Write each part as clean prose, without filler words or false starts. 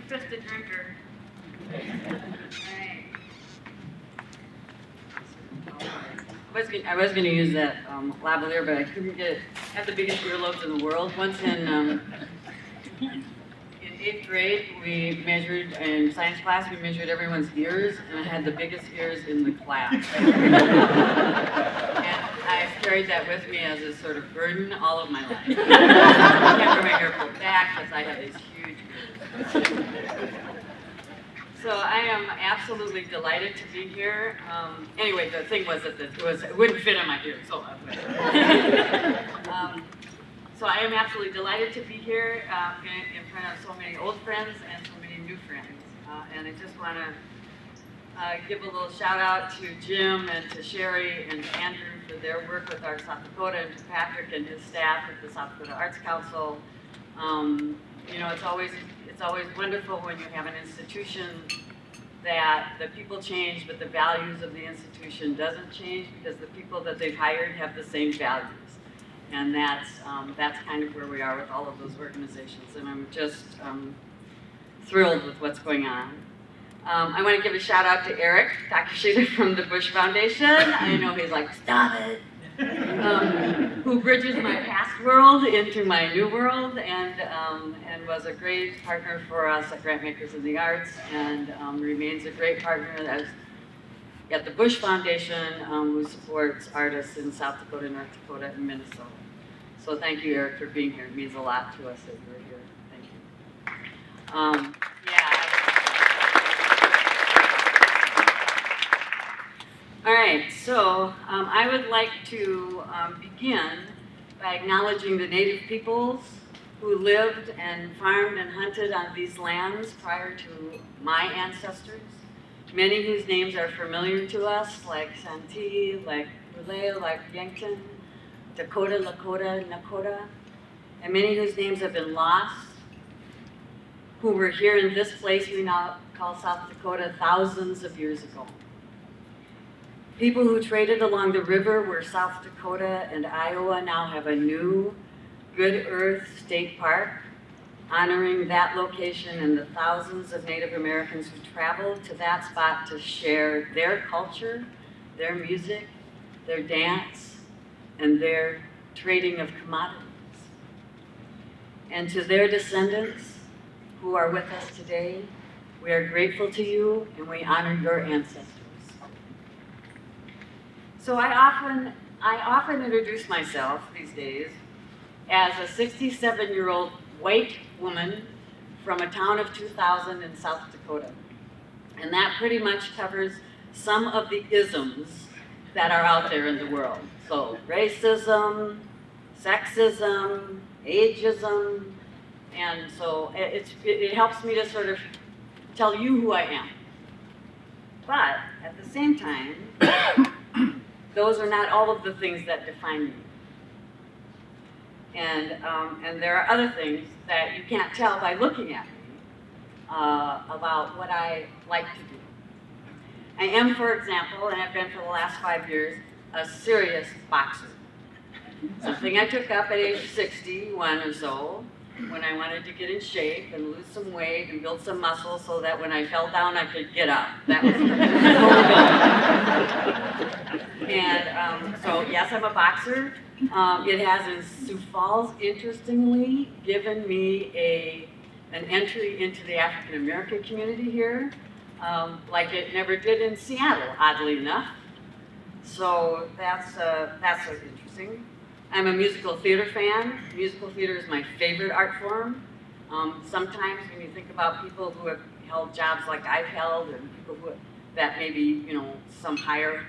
just a drinker. Right. I was going to use that lavalier, but I couldn't get it. I have the biggest earlobes in the world. Once in 8th grade, we measured, in science class, we measured everyone's ears, and I had the biggest ears in the class. And I've carried that with me as a sort of burden all of my life. I can't wear my hair pulled back because I have these huge ears. So I am absolutely delighted to be here. Anyway, the thing was that it wouldn't fit on my ear, so so I am absolutely delighted to be here in front of so many old friends and so many new friends. And I just want to give a little shout out to Jim and to Sherry and to Andrew for their work with our South Dakota, and to Patrick and his staff at the South Dakota Arts Council. You know, it's always wonderful when you have an institution that the people change, but the values of the institution doesn't change, because the people that they've hired have the same values. And that's kind of where we are with all of those organizations. And I'm just thrilled with what's going on. I want to give a shout out to Eric, Dr. Sheeter from the Bush Foundation. I know he's like, stop it. Who bridges my past world into my new world, and was a great partner for us at Grantmakers in the Arts, and remains a great partner at the Bush Foundation, who supports artists in South Dakota, North Dakota, and Minnesota. So thank you, Eric, for being here. It means a lot to us that you're here. Thank you. All right, so I would like to begin by acknowledging the Native peoples who lived and farmed and hunted on these lands prior to my ancestors, many whose names are familiar to us, like Santee, like Brule, like Yankton, Dakota, Lakota, Nakota, and many whose names have been lost, who were here in this place we now call South Dakota thousands of years ago. People who traded along the river where South Dakota and Iowa now have a new Good Earth State Park, honoring that location and the thousands of Native Americans who traveled to that spot to share their culture, their music, their dance, and their trading of commodities. And to their descendants who are with us today, we are grateful to you and we honor your ancestors. So I often introduce myself these days as a 67-year-old white woman from a town of 2,000 in South Dakota. And that pretty much covers some of the isms that are out there in the world. So racism, sexism, ageism, and so it helps me to sort of tell you who I am. But at the same time, those are not all of the things that define me. And there are other things that you can't tell by looking at me about what I like to do. I am, for example, and I've been for the last 5 years, a serious boxer. Something I took up at age 61 or so, when I wanted to get in shape and lose some weight and build some muscle so that when I fell down I could get up. That was the goal. And so yes, I'm a boxer. It has in Sioux Falls, interestingly, given me an entry into the African American community here, like it never did in Seattle, oddly enough. So that's interesting. I'm a musical theater fan. Musical theater is my favorite art form. Sometimes when you think about people who have held jobs like I've held, and people that maybe, you know, some higher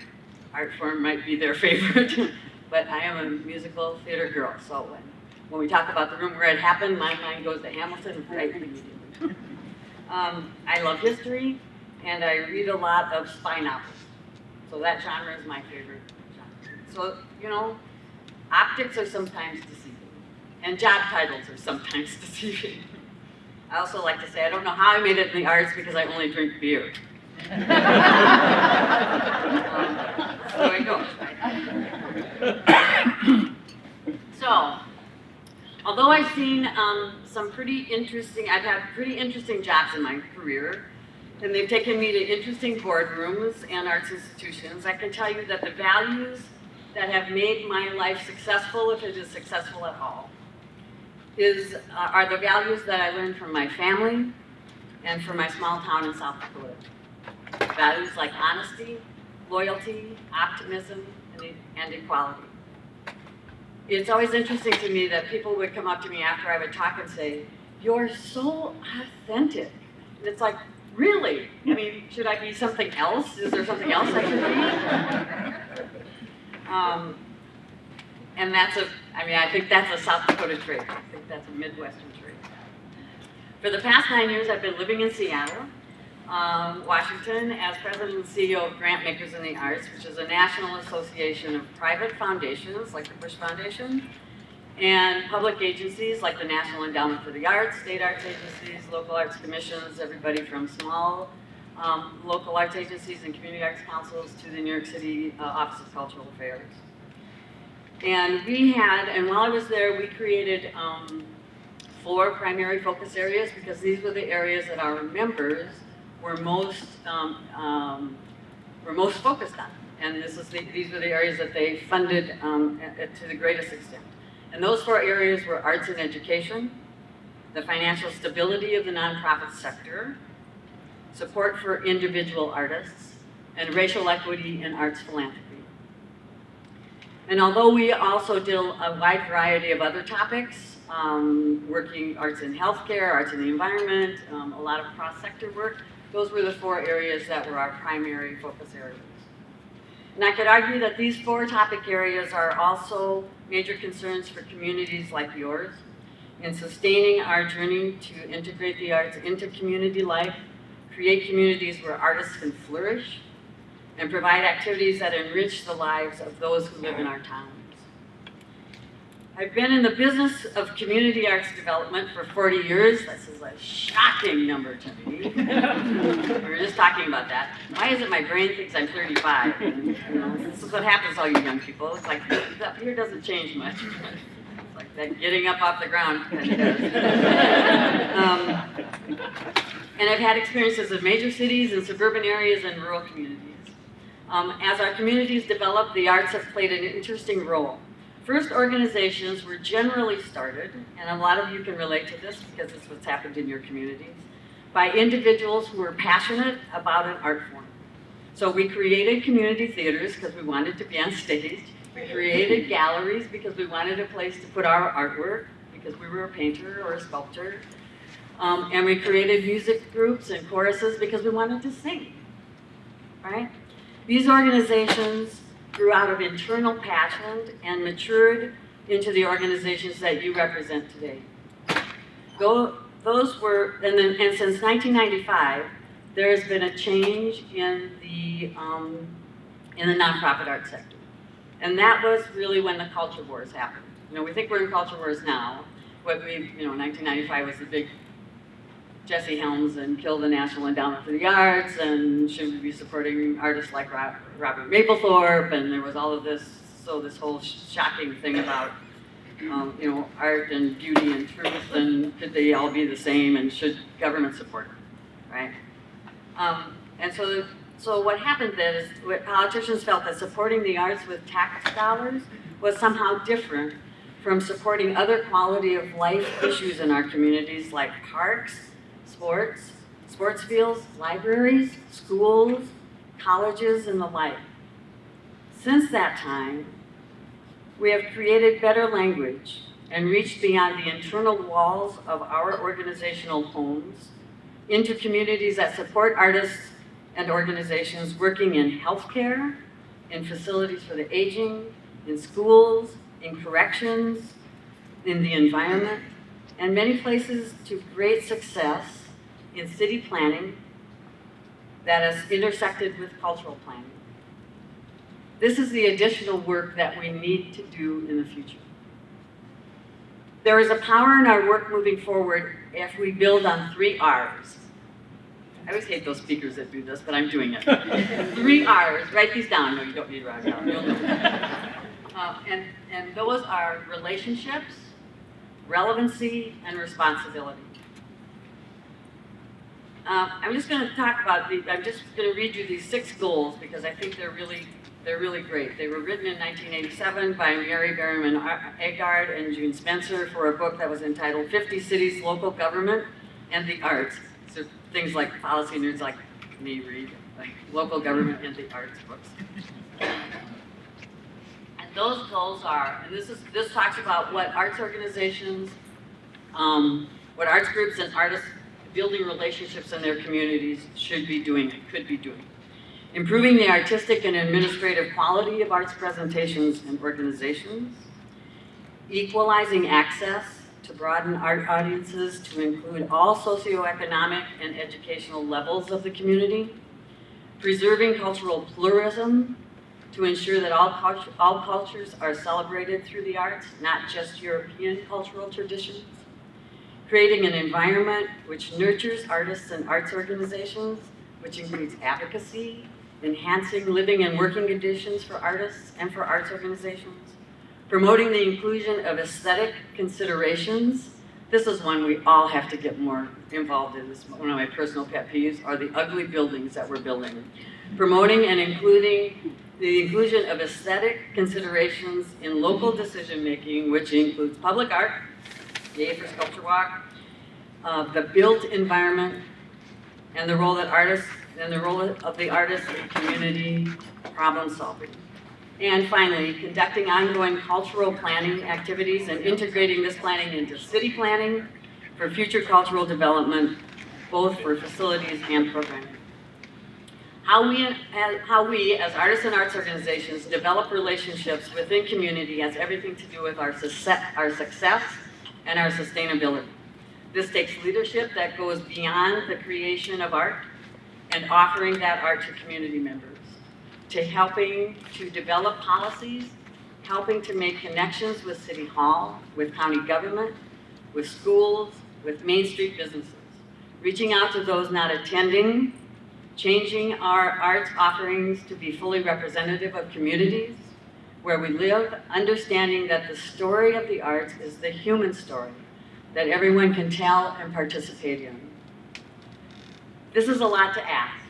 art form might be their favorite, but I am a musical theater girl. So when we talk about the room where it happened, my mind goes to Hamilton right immediately. I love history, and I read a lot of spy novels. So that genre is my favorite genre. So, you know, optics are sometimes deceiving, and job titles are sometimes deceiving. I also like to say I don't know how I made it in the arts because I only drink beer. So it goes, right? So, Although I've seen some pretty interesting, I've had pretty interesting jobs in my career, and they've taken me to interesting boardrooms and arts institutions, I can tell you that the values that have made my life successful, if it is successful at all, are the values that I learned from my family and from my small town in South Dakota. Values like honesty, loyalty, optimism, and equality. It's always interesting to me that people would come up to me after I would talk and say, "You're so authentic." And it's like, really? I mean, should I be something else? Is there something else I should be? And I think that's a South Dakota trait. I think that's a Midwestern trait. For the past 9 years, I've been living in Seattle, Washington, as president and CEO of Grantmakers in the Arts, which is a national association of private foundations, like the Bush Foundation, and public agencies like the National Endowment for the Arts, state arts agencies, local arts commissions, everybody from small local arts agencies and community arts councils to the New York City Office of Cultural Affairs. And while I was there, we created 4 primary focus areas because these were the areas that our members were most focused on. And these were the areas that they funded to the greatest extent. And those 4 areas were arts and education, the financial stability of the nonprofit sector, support for individual artists, and racial equity in arts philanthropy. And although we also did a wide variety of other topics, working arts in healthcare, arts in the environment, a lot of cross-sector work, those were the 4 areas that were our primary focus areas. And I could argue that these 4 topic areas are also major concerns for communities like yours in sustaining our journey to integrate the arts into community life, create communities where artists can flourish, and provide activities that enrich the lives of those who live in our towns. I've been in the business of community arts development for 40 years. This is a shocking number to me. We were just talking about that. Why is it my brain thinks I'm 35? And, this is what happens to all you young people. It's like, up here doesn't change much. It's like that getting up off the ground kind of does. And I've had experiences in major cities and suburban areas and rural communities. As our communities develop, the arts have played an interesting role. First, organizations were generally started, and a lot of you can relate to this because it's what's happened in your communities, by individuals who were passionate about an art form. So we created community theaters because we wanted to be on stage. We created galleries because we wanted a place to put our artwork, because we were a painter or a sculptor. And we created music groups and choruses because we wanted to sing, right? These organizations grew out of internal passion and matured into the organizations that you represent today. Those were, and since 1995, there has been a change in the nonprofit art sector. And that was really when the culture wars happened. We think we're in culture wars now. 1995 was the big Jesse Helms and kill the National Endowment for the Arts, and should we be supporting artists like Robert Mapplethorpe, and there was all of this whole shocking thing about, art and beauty and truth, and could they all be the same, and should government support them, right? And so what happened then is politicians felt that supporting the arts with tax dollars was somehow different from supporting other quality of life issues in our communities like parks, sports fields, libraries, schools, colleges, and the like. Since that time, we have created better language and reached beyond the internal walls of our organizational homes into communities that support artists and organizations working in healthcare, in facilities for the aging, in schools, in corrections, in the environment, and many places to great success in city planning that has intersected with cultural planning. This is the additional work that we need to do in the future. There is a power in our work moving forward if we build on 3 R's. I always hate those speakers that do this, but I'm doing it. 3 R's, write these down. No, you don't need to write them down. You'll know. And those are relationships, relevancy, and responsibility. I'm just going to talk about I'm just going to read you these 6 goals because I think they're really great. They were written in 1987 by Mary Berryman Agard and June Spencer for a book that was entitled 50 Cities, Local Government, and the Arts. So things like policy nerds like me read, like local government and the arts books. And those goals are, and this talks about what arts organizations, what arts groups and artists building relationships in their communities should be doing and could be doing. Improving the artistic and administrative quality of arts presentations and organizations. Equalizing access to broaden art audiences to include all socioeconomic and educational levels of the community. Preserving cultural pluralism to ensure that all cultures are celebrated through the arts, not just European cultural traditions. Creating an environment which nurtures artists and arts organizations, which includes advocacy, enhancing living and working conditions for artists and for arts organizations, promoting the inclusion of aesthetic considerations. This is one we all have to get more involved in. This is one of my personal pet peeves, are the ugly buildings that we're building. Promoting and including the inclusion of aesthetic considerations in local decision-making, which includes public art, yay for Sculpture Walk, the built environment, and the role of the artist in community problem solving. And finally, conducting ongoing cultural planning activities and integrating this planning into city planning for future cultural development, both for facilities and programming. How we as artists and arts organizations develop relationships within community has everything to do with our success and our sustainability. This takes leadership that goes beyond the creation of art and offering that art to community members, to helping to develop policies, helping to make connections with City Hall, with county government, with schools, with Main Street businesses, reaching out to those not attending, changing our arts offerings to be fully representative of communities where we live, understanding that the story of the arts is the human story that everyone can tell and participate in. This is a lot to ask,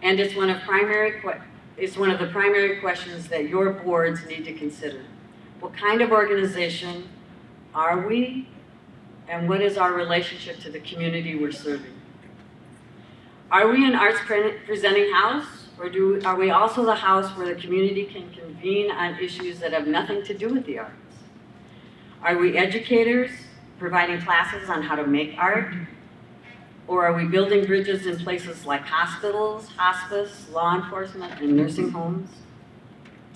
and it's one of the primary questions that your boards need to consider. What kind of organization are we, and what is our relationship to the community we're serving? Are we an arts presenting house, or are we also the house where the community can convene on issues that have nothing to do with the arts? Are we educators, providing classes on how to make art? Or are we building bridges in places like hospitals, hospice, law enforcement, and nursing homes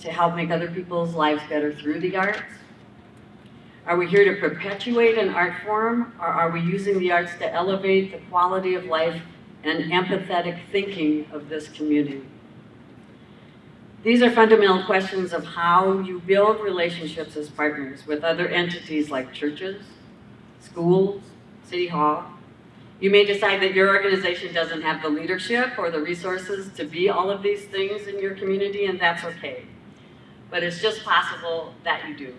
to help make other people's lives better through the arts? Are we here to perpetuate an art form, or are we using the arts to elevate the quality of life and empathetic thinking of this community? These are fundamental questions of how you build relationships as partners with other entities like churches, schools, City Hall. You may decide that your organization doesn't have the leadership or the resources to be all of these things in your community, and that's okay. But it's just possible that you do.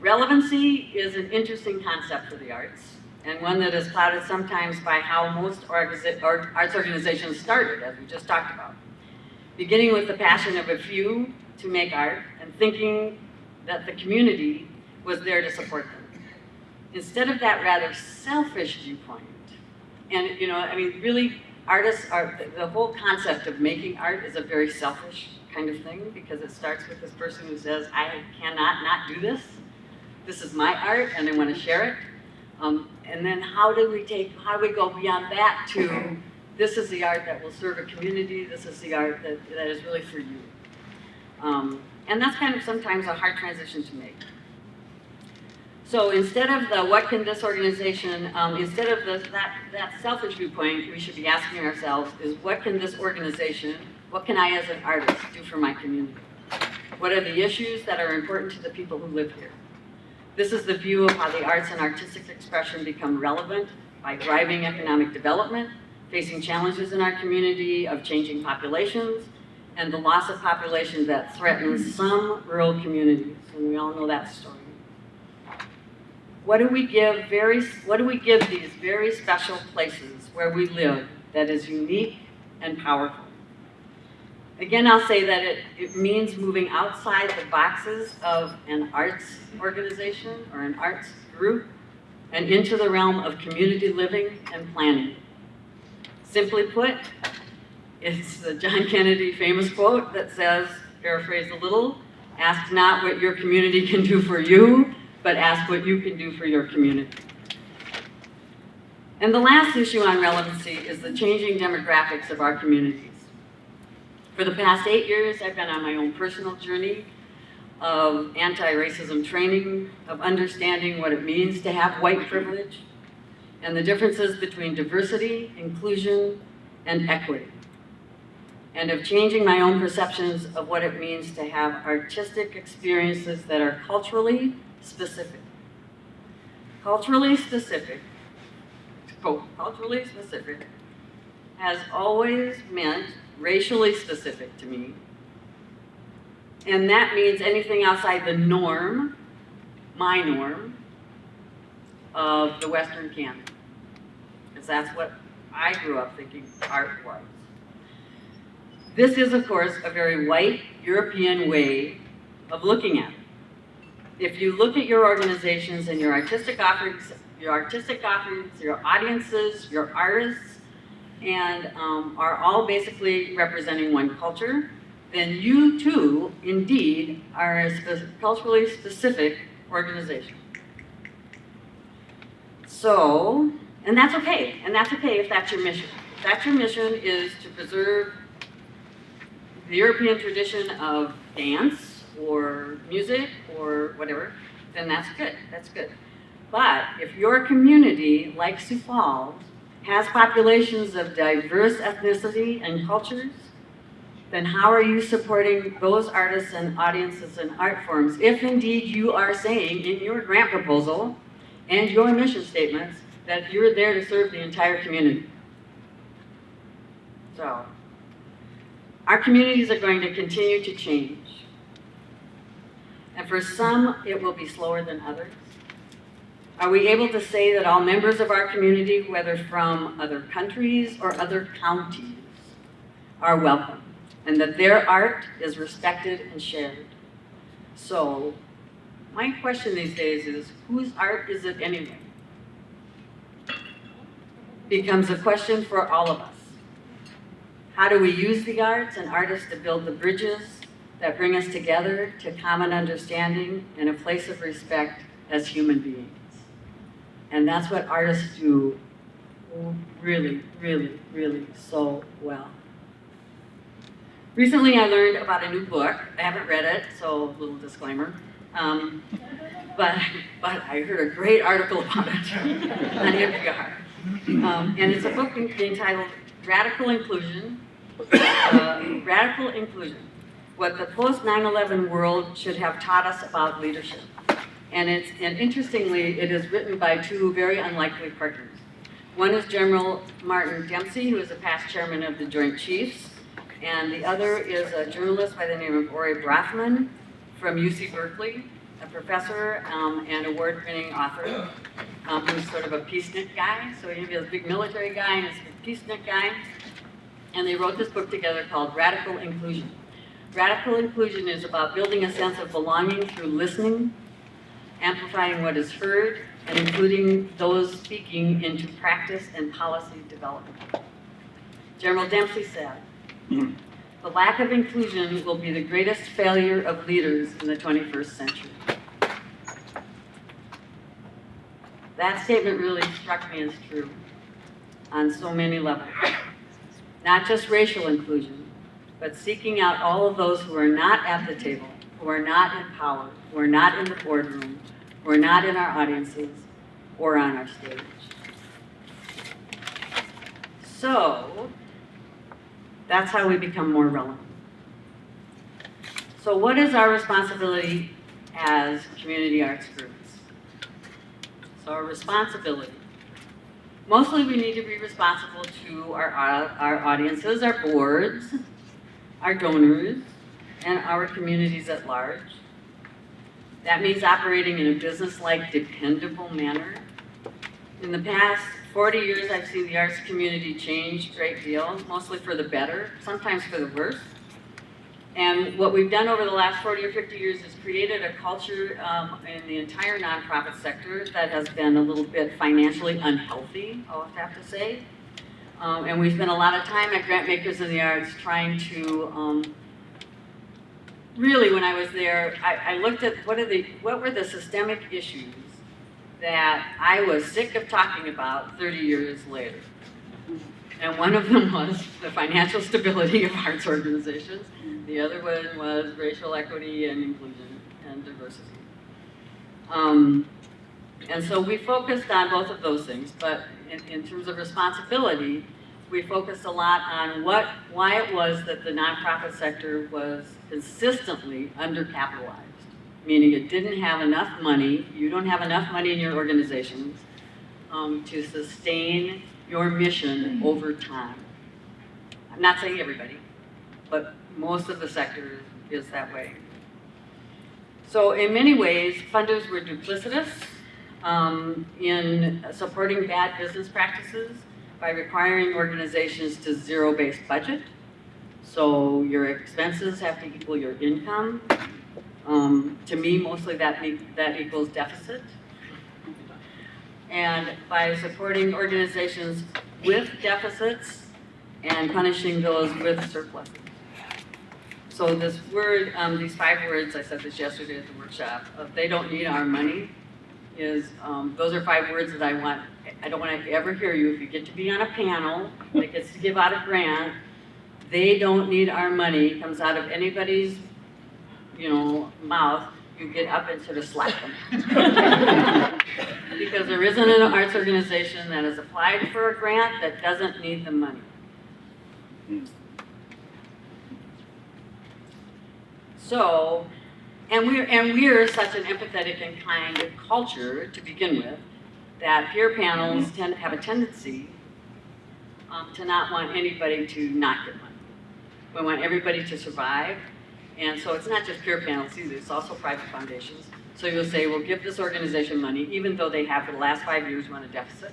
Relevancy is an interesting concept for the arts, and one that is clouded sometimes by how most arts organizations started, as we just talked about. Beginning with the passion of a few to make art and thinking that the community was there to support them. Instead of that rather selfish viewpoint, and really artists are, the whole concept of making art is a very selfish kind of thing because it starts with this person who says, I cannot not do this. This is my art and I want to share it. And then how do we go beyond that to, this is the art that will serve a community, this is the art that is really for you. And that's kind of sometimes a hard transition to make. So instead of the what can this organization, instead of that selfish viewpoint, we should be asking ourselves is what can this organization, what can I as an artist do for my community? What are the issues that are important to the people who live here? This is the view of how the arts and artistic expression become relevant by driving economic development, facing challenges in our community of changing populations, and the loss of population that threatens some rural communities, and we all know that story. What do we give these very special places where we live that is unique and powerful? Again, I'll say that it means moving outside the boxes of an arts organization or an arts group and into the realm of community living and planning. Simply put, it's the John Kennedy famous quote that says, paraphrased a little, ask not what your community can do for you, but ask what you can do for your community. And the last issue on relevancy is the changing demographics of our communities. For the past 8 years, I've been on my own personal journey of anti-racism training, of understanding what it means to have white privilege, and the differences between diversity, inclusion, and equity, and of changing my own perceptions of what it means to have artistic experiences that are culturally specific. Culturally specific, quote, culturally specific, has always meant racially specific to me. And that means anything outside the norm, my norm, of the Western canon. Because that's what I grew up thinking art was. This is, of course, a very white European way of looking at it. If you look at your organizations and your artistic offerings, your audiences, your artists, and are all basically representing one culture, then you too, indeed, are a culturally specific organization. So, and that's okay if that's your mission. If that's your mission is to preserve the European tradition of dance or music or whatever, then that's good. But if your community, like Sioux Falls, has populations of diverse ethnicity and cultures, then how are you supporting those artists and audiences and art forms if indeed you are saying in your grant proposal and your mission statements that you're there to serve the entire community? So, our communities are going to continue to change. And for some, it will be slower than others. Are we able to say that all members of our community, whether from other countries or other counties, are welcome, and that their art is respected and shared? So, my question these days is, whose art is it anyway? Becomes a question for all of us. How do we use the arts and artists to build the bridges that bring us together to common understanding and a place of respect as human beings? And that's what artists do really, really, really so well. Recently I learned about a new book. I haven't read it, so a little disclaimer. But I heard a great article about it on NPR. And it's a book entitled Radical Inclusion, What the Post 9/11 World Should Have Taught Us About Leadership. And interestingly, it is written by two very unlikely partners. One is General Martin Dempsey, who is a past chairman of the Joint Chiefs, and the other is a journalist by the name of Ori Brothman from UC Berkeley, a professor and award-winning author who's sort of a peacenik guy. So he's a big military guy and a peacenik guy. And they wrote this book together called Radical Inclusion. Radical inclusion is about building a sense of belonging through listening, amplifying what is heard, and including those speaking into practice and policy development. General Dempsey said, the lack of inclusion will be the greatest failure of leaders in the 21st century. That statement really struck me as true on so many levels. Not just racial inclusion, but seeking out all of those who are not at the table, who are not in power, who are not in the boardroom, who are not in our audiences or on our stage. So, that's how we become more relevant. So what is our responsibility as community arts groups? So our responsibility. Mostly we need to be responsible to our audiences, our boards, our donors, and our communities at large. That means operating in a business-like, dependable manner. In the past 40 years, I've seen the arts community change a great deal, mostly for the better, sometimes for the worse. And what we've done over the last 40 or 50 years is created a culture in the entire nonprofit sector that has been a little bit financially unhealthy, I'll have to say. And we spent a lot of time at Grantmakers in the Arts trying to, really when I was there, I looked at what were the systemic issues that I was sick of talking about 30 years later. And one of them was the financial stability of arts organizations. The other one was racial equity and inclusion and diversity. And so we focused on both of those things, but in terms of responsibility, we focused a lot on why it was that the nonprofit sector was consistently undercapitalized, meaning it didn't have enough money, you don't have enough money in your organizations to sustain your mission over time. I'm not saying everybody, but most of the sector is that way. So in many ways, funders were duplicitous in supporting bad business practices by requiring organizations to zero-based budget. So your expenses have to equal your income. To me, mostly that equals deficit. And by supporting organizations with deficits and punishing those with surpluses. So this word, these 5 words, I said this yesterday at the workshop, they don't need our money, those are 5 words that I don't want to ever hear you. If you get to be on a panel that gets to give out a grant, they don't need our money, comes out of anybody's, mouth, you get up and sort of slap them. Because there isn't an arts organization that has applied for a grant that doesn't need the money. So, and we're such an empathetic and kind culture to begin with, that peer panels tend to have a tendency to not want anybody to not get money. We want everybody to survive, and so it's not just peer panels either, it's also private foundations. So you'll say, well, give this organization money, even though they have for the last 5 years run a deficit.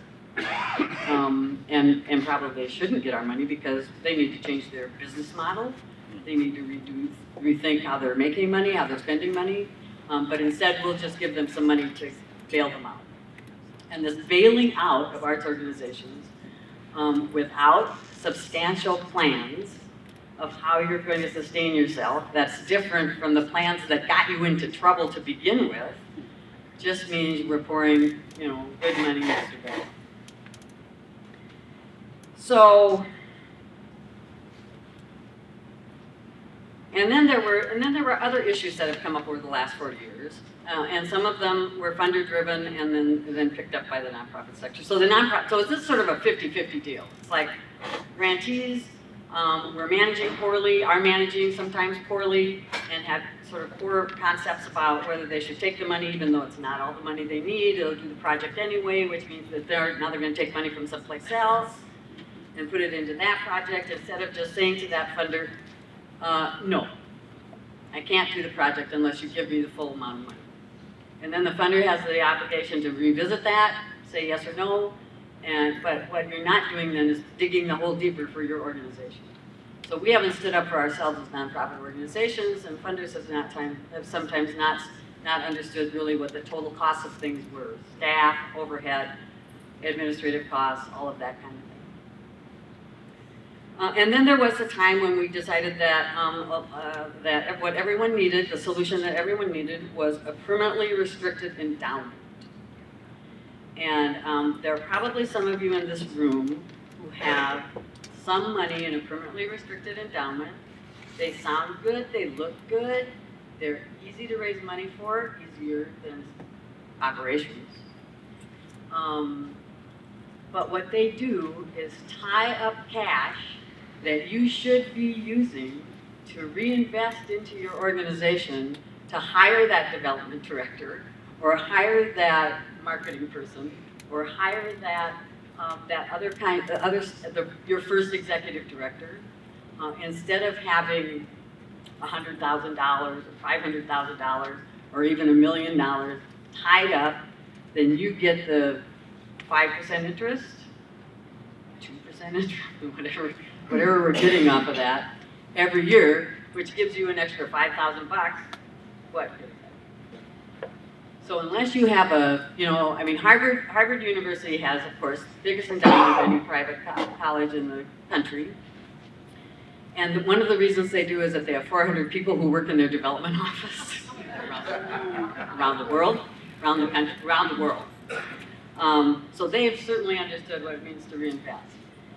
And probably shouldn't get our money because they need to change their business model. They need to rethink how they're making money, how they're spending money. But instead, we'll just give them some money to bail them out. And this bailing out of arts organizations without substantial plans of how you're going to sustain yourself, that's different from the plans that got you into trouble to begin with, just means we're pouring, good money after bad. So, and then there were other issues that have come up over the last 40 years, and some of them were funder driven and then picked up by the nonprofit sector. So so it's this sort of a 50-50 deal. It's like grantees were managing poorly, are managing sometimes poorly, and have sort of poor concepts about whether they should take the money, even though it's not all the money they need. They'll do the project anyway, which means that they're going to take money from someplace else and put it into that project instead of just saying to that funder, no, I can't do the project unless you give me the full amount of money. And then the funder has the obligation to revisit that, say yes or no, but what you're not doing then is digging the hole deeper for your organization. So we haven't stood up for ourselves as nonprofit organizations, and funders have sometimes not understood really what the total costs of things were: staff, overhead, administrative costs, all of that kind of thing. And then there was a time when we decided that that what everyone needed, the solution that everyone needed, was a permanently restricted endowment. And there are probably some of you in this room who have some money in a permanently restricted endowment. They sound good, they look good, they're easy to raise money for, easier than operations. But what they do is tie up cash that you should be using to reinvest into your organization to hire that development director, or hire that marketing person, or hire that your first executive director, instead of having $100,000 or $500,000 or even $1 million tied up, then you get the 5% interest, 2% interest, whatever we're getting off of that every year, which gives you an extra $5,000 bucks. What good is that? So unless you have Harvard University has, of course, the biggest endowment of any private college in the country. And one of the reasons they do is that they have 400 people who work in their development office around the world, around the country, around the world. So they've certainly understood what it means to reinvest.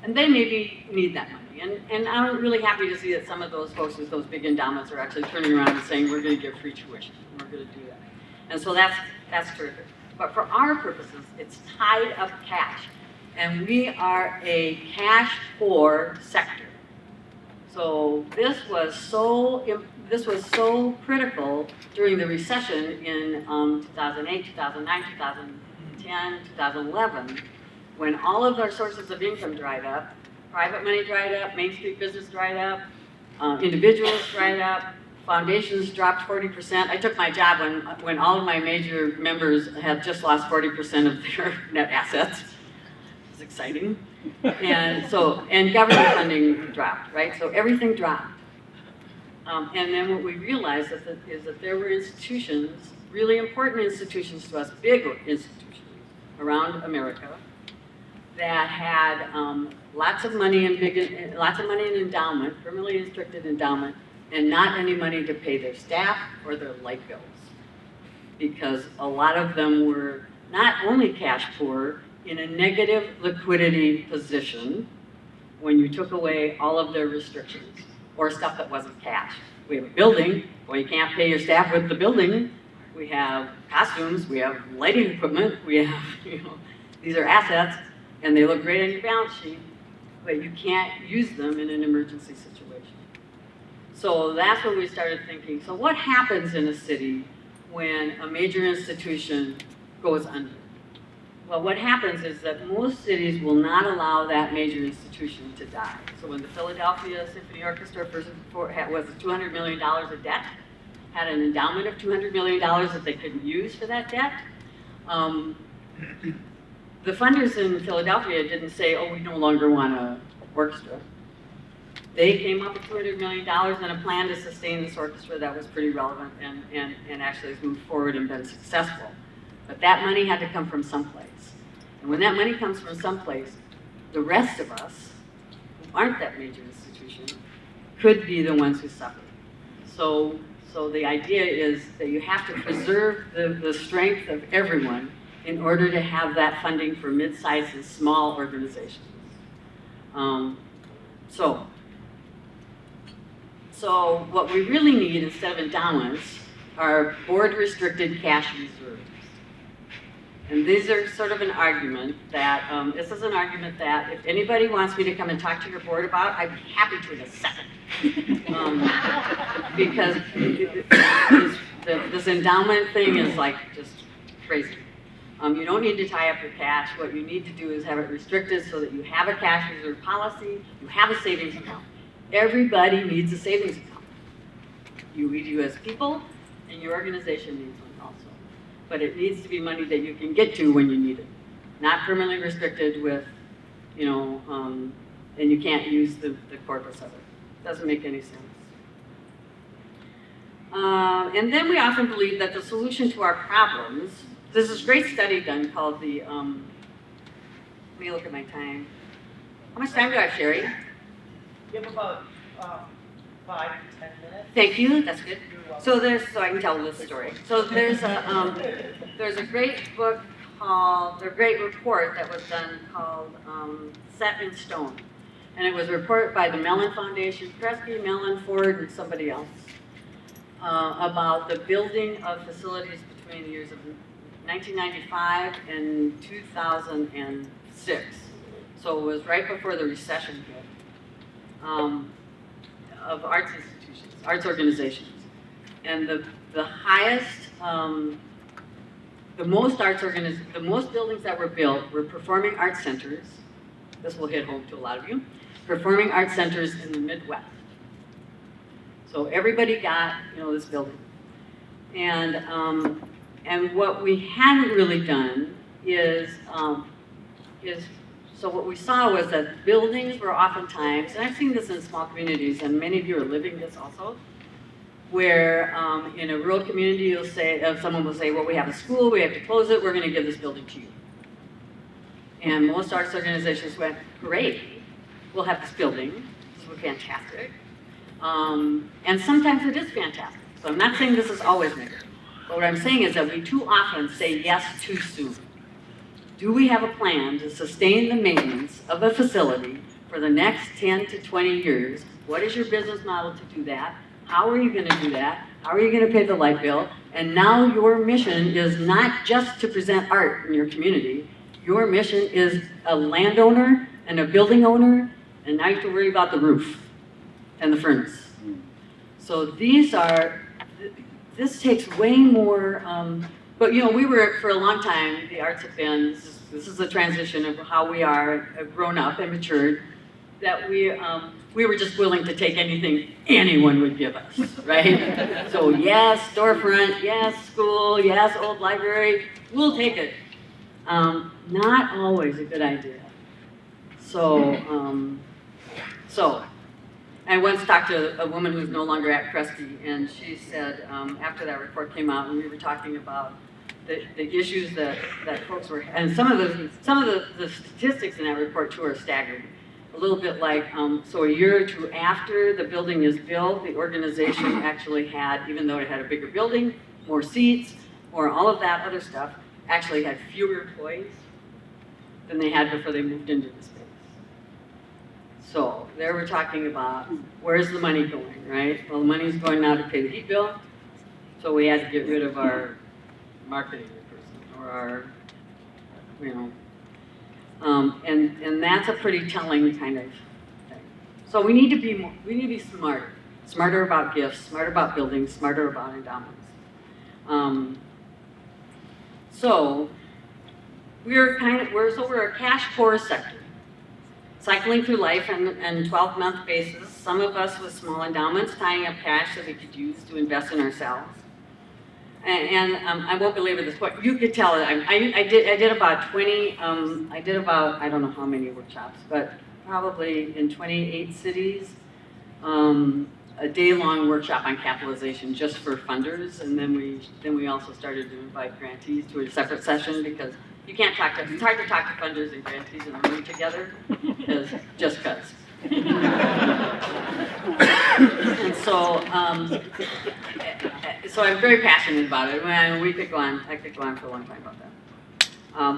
And they maybe need that money. And I'm really happy to see that some of those folks with those big endowments are actually turning around and saying, we're going to give free tuition. We're going to do that. And so that's terrific. But for our purposes, it's tied up cash. And we are a cash poor sector. So this was so critical during the recession in 2008, 2009, 2010, 2011, when all of our sources of income dried up. Private money dried up, Main Street business dried up, individuals dried up, foundations dropped 40%. I took my job when all of my major members had just lost 40% of their net assets. It was exciting. And government funding dropped, right? So everything dropped. And then what we realized is that there were institutions, really important institutions to us, big institutions around America, that had lots of money in endowment, permanently restricted endowment, and not any money to pay their staff or their light bills, because a lot of them were not only cash poor, in a negative liquidity position when you took away all of their restrictions or stuff that wasn't cash. We have a building, well, you can't pay your staff with the building. We have costumes, we have lighting equipment, we have, these are assets, and they look great on your balance sheet, but you can't use them in an emergency situation. So that's when we started thinking, so what happens in a city when a major institution goes under? Well, what happens is that most cities will not allow that major institution to die. So when the Philadelphia Symphony Orchestra was $200 million of debt, had an endowment of $200 million that they couldn't use for that debt, the funders in Philadelphia didn't say, oh, we no longer want an orchestra. They came up with $200 million and a plan to sustain this orchestra that was pretty relevant and actually has moved forward and been successful. But that money had to come from someplace. And when that money comes from someplace, the rest of us, who aren't that major institution, could be the ones who suffer. So the idea is that you have to preserve the strength of everyone in order to have that funding for mid-sized and small organizations. So what we really need instead of endowments are board-restricted cash reserves. And these are sort of an argument that, this is an argument that if anybody wants me to come and talk to your board about, I'd be happy to in a second. Because this endowment thing is like just crazy. You don't need to tie up your cash. What you need to do is have it restricted so that you have a cash reserve policy, you have a savings account. Everybody needs a savings account. You as people, and your organization needs one also. But it needs to be money that you can get to when you need it. Not permanently restricted with, and you can't use the corpus of it. Doesn't make any sense. And then we often believe that the solution to our problems, there's this great study done called the, let me look at my time. How much time do I have, Sherry? You have about 5 to 10 minutes. Thank you, that's good. So I can tell this story. So there's a great book called, a great report that was done called Set in Stone. And it was a report by the Mellon Foundation, Kresge, Mellon, Ford, and somebody else, about the building of facilities between the years of 1995 and 2006. So it was right before the recession hit, of arts institutions, arts organizations. And the highest, the most buildings that were built were performing arts centers. This will hit home to a lot of you. performing arts centers in the Midwest. So everybody got, this building. And what we hadn't really done is so what we saw was that buildings were oftentimes, and I've seen this in small communities, and many of you are living this also, where in a rural community you'll say, someone will say, well, we have a school, we have to close it, we're going to give this building to you. And most arts organizations went, great, we'll have this building, this will be fantastic. And sometimes it is fantastic. So I'm not saying this is always negative. But what I'm saying is that we too often say yes too soon. Do we have a plan to sustain the maintenance of a facility for the next 10 to 20 years? What is your business model to do that? How are you going to do that? How are you going to pay the light bill? And now your mission is not just to present art in your community. Your mission is a landowner and a building owner, and now you have to worry about the roof and the furnace. So this takes way more, but we were, for a long time, the arts have been, this is a transition of how we are grown up and matured, that we were just willing to take anything anyone would give us, right? So yes, storefront, yes, school, yes, old library, we'll take it. Not always a good idea. So I once talked to a woman who's no longer at Kresge, and she said, after that report came out, and we were talking about the issues that folks were, and some of the statistics in that report too are staggering. A little bit like, so a year or two after the building is built, the organization actually had, even though it had a bigger building, more seats, more all of that other stuff, actually had fewer employees than they had before they moved into the space. So there we're talking about, where's the money going, right? Well, the money's going now to pay the heat bill, so we had to get rid of our marketing person, or our, and that's a pretty telling kind of thing. So we need to be smarter about gifts, smarter about buildings, smarter about endowments. So we're a cash poor sector, cycling through life on a 12-month basis. Some of us with small endowments, tying up cash that we could use to invest in ourselves. And I won't belabor this point. You could tell I did about 20. I don't know how many workshops, but probably in 28 cities. A day-long workshop on capitalization just for funders, and then we also started to invite grantees to a separate session, because you can't talk to, it's hard to talk to funders and grantees in a room together, just because. And so I'm very passionate about it. I could go on for a long time about that.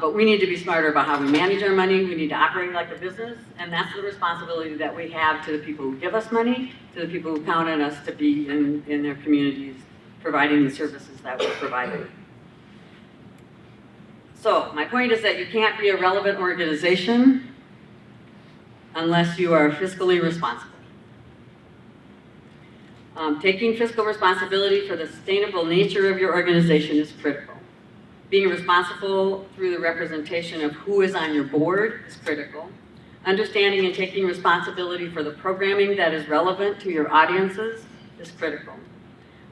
But we need to be smarter about how we manage our money. We need to operate like a business, and that's the responsibility that we have to the people who give us money, to the people who count on us to be in their communities, providing the services that we're providing. So my point is that you can't be a relevant organization unless you are fiscally responsible. Taking fiscal responsibility for the sustainable nature of your organization is critical. Being responsible through the representation of who is on your board is critical. Understanding and taking responsibility for the programming that is relevant to your audiences is critical.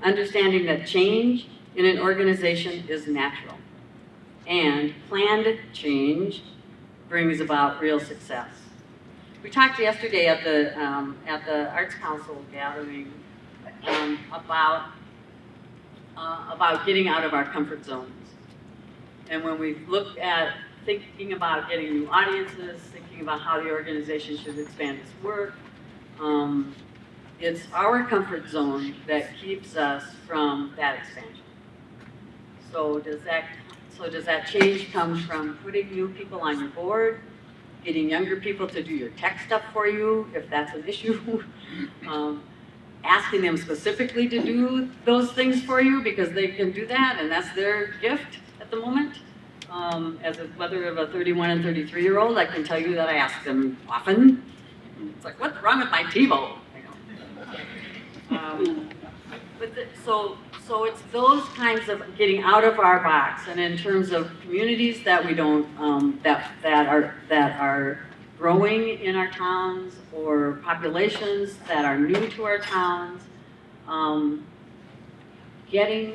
Understanding that change in an organization is natural, and planned change brings about real success. We talked yesterday at the Arts Council gathering about getting out of our comfort zones. And when we look at thinking about getting new audiences, thinking about how the organization should expand its work, it's our comfort zone that keeps us from that expansion. So does that change come from putting new people on your board, getting younger people to do your tech stuff for you, if that's an issue, asking them specifically to do those things for you because they can do that and that's their gift at the moment. As a mother of a 31 and 33-year-old, I can tell you that I ask them often. It's like, what's wrong with my TiVo? So it's those kinds of getting out of our box, and in terms of communities that we don't that are growing in our towns or populations that are new to our towns, getting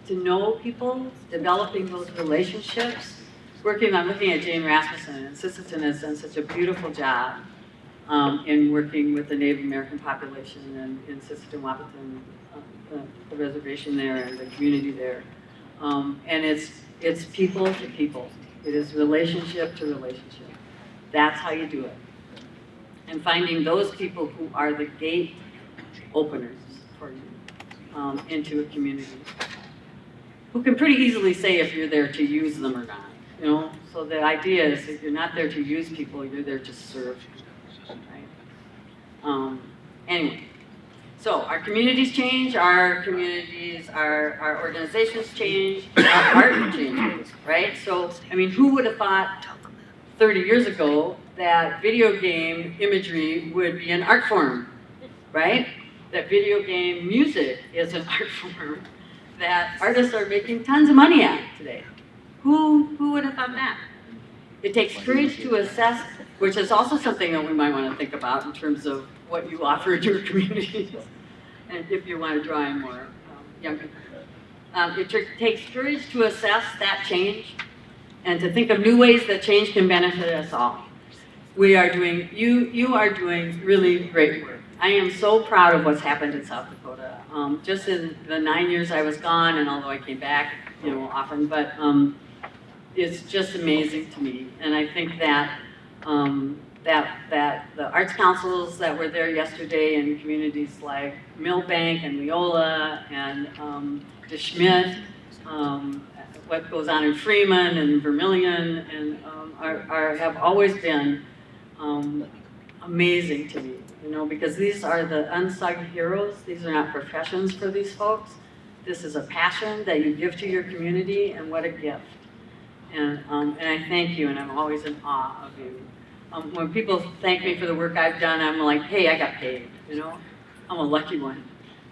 to know people, developing those relationships. I'm looking at Jane Rasmussen, and Sisseton has done such a beautiful job in working with the Native American population and in Sisseton, Wapaton, the reservation there and the community there. And it's people to people. It is relationship to relationship. That's how you do it. And finding those people who are the gate openers for you into a community, who can pretty easily say if you're there to use them or not. You know, so the idea is that you're not there to use people, you're there to serve people, right? Anyway, so our communities change, our communities, our organizations change, our art changes, right? So, I mean, who would have thought 30 years ago that video game imagery would be an art form, right? That video game music is an art form that artists are making tons of money at today. Who would have thought that? It takes courage to assess, which is also something that we might want to think about in terms of what you offer to your communities, and if you want to draw in more young people. It takes courage to assess that change and to think of new ways that change can benefit us all. You are doing really great work. I am so proud of what's happened in South Dakota. Just in the 9 years I was gone, and although I came back, you know, often, but it's just amazing to me. And I think that that the arts councils that were there yesterday in communities like Millbank and Leola and DeSchmidt, what goes on in Freeman and Vermilion, and have always been amazing to me. You know, because these are the unsung heroes. These are not professions for these folks. This is a passion that you give to your community, and what a gift. And I thank you, and I'm always in awe of you. When people thank me for the work I've done, I'm like, hey, I got paid, you know? I'm a lucky one.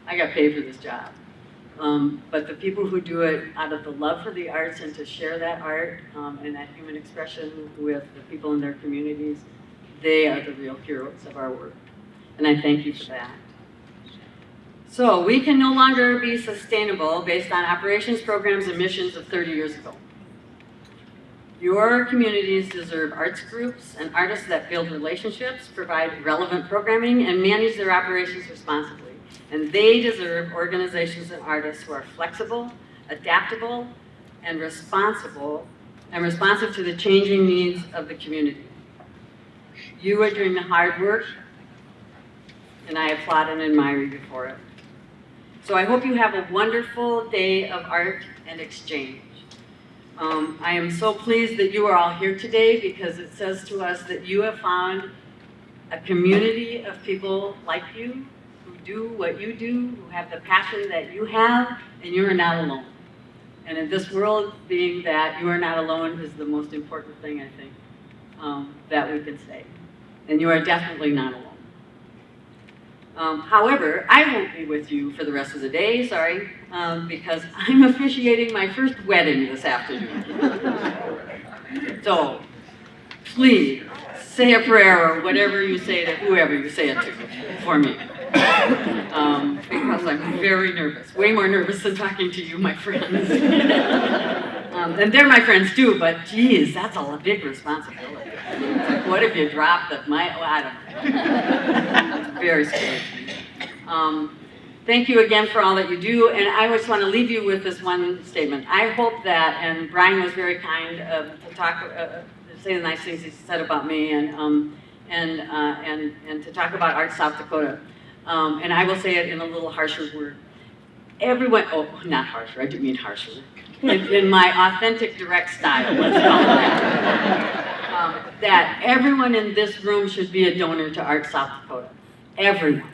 I got paid for this job. But the people who do it out of the love for the arts and to share that art and that human expression with the people in their communities, they are the real heroes of our work. And I thank you for that. So we can no longer be sustainable based on operations, programs, and missions of 30 years ago. Your communities deserve arts groups and artists that build relationships, provide relevant programming, and manage their operations responsibly. And they deserve organizations and artists who are flexible, adaptable, and responsive to the changing needs of the community. You are doing the hard work, and I applaud and admire you for it. So I hope you have a wonderful day of art and exchange. I am so pleased that you are all here today, because it says to us that you have found a community of people like you who do what you do, who have the passion that you have, and you are not alone. And in this world, being that you are not alone is the most important thing, I think, that we can say. And you are definitely not alone. However, I won't be with you for the rest of the day, sorry, because I'm officiating my first wedding this afternoon. So, please, say a prayer or whatever you say to whoever you say it to for me. Because I'm very nervous, way more nervous than talking to you, my friends. And they're my friends too, but geez, that's a big responsibility. Like, what if you drop the mic? Well, I don't know. It's very scary. Thank you again for all that you do, and I just want to leave you with this one statement. I hope that, and Brian was very kind to talk, to say the nice things he said about me, and to talk about Arts South Dakota. And I will say it in a little harsher word. Everyone, oh, not harsher, I do mean harsher. In my authentic, direct style, let's call it that. That everyone in this room should be a donor to Arts South Dakota. Everyone.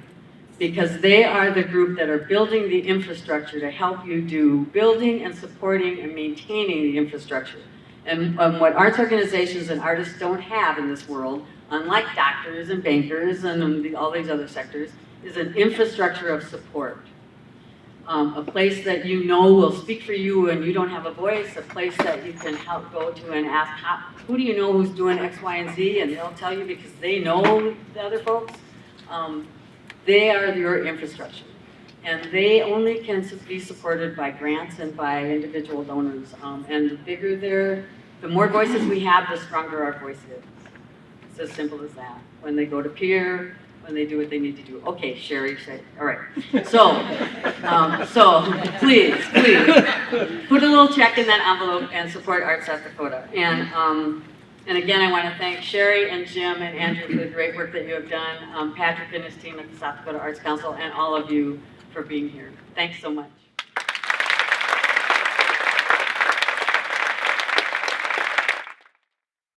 Because they are the group that are building the infrastructure to help you do building and supporting and maintaining the infrastructure. And what arts organizations and artists don't have in this world, unlike doctors and bankers and all these other sectors, is an infrastructure of support. a place that you know will speak for you and you don't have a voice, a place that you can help go to and ask, who do you know who's doing X, Y, and Z, and they'll tell you because they know the other folks. They are your infrastructure. And they only can be supported by grants and by individual donors. And the bigger the more voices we have, the stronger our voice is. It's as simple as that. When they go to peer, when they do what they need to do. Okay, Sherry, all right. So please, put a little check in that envelope and support Art South Dakota. And again, I want to thank Sherry and Jim and Andrew for the great work that you have done, Patrick and his team at the South Dakota Arts Council, and all of you for being here. Thanks so much.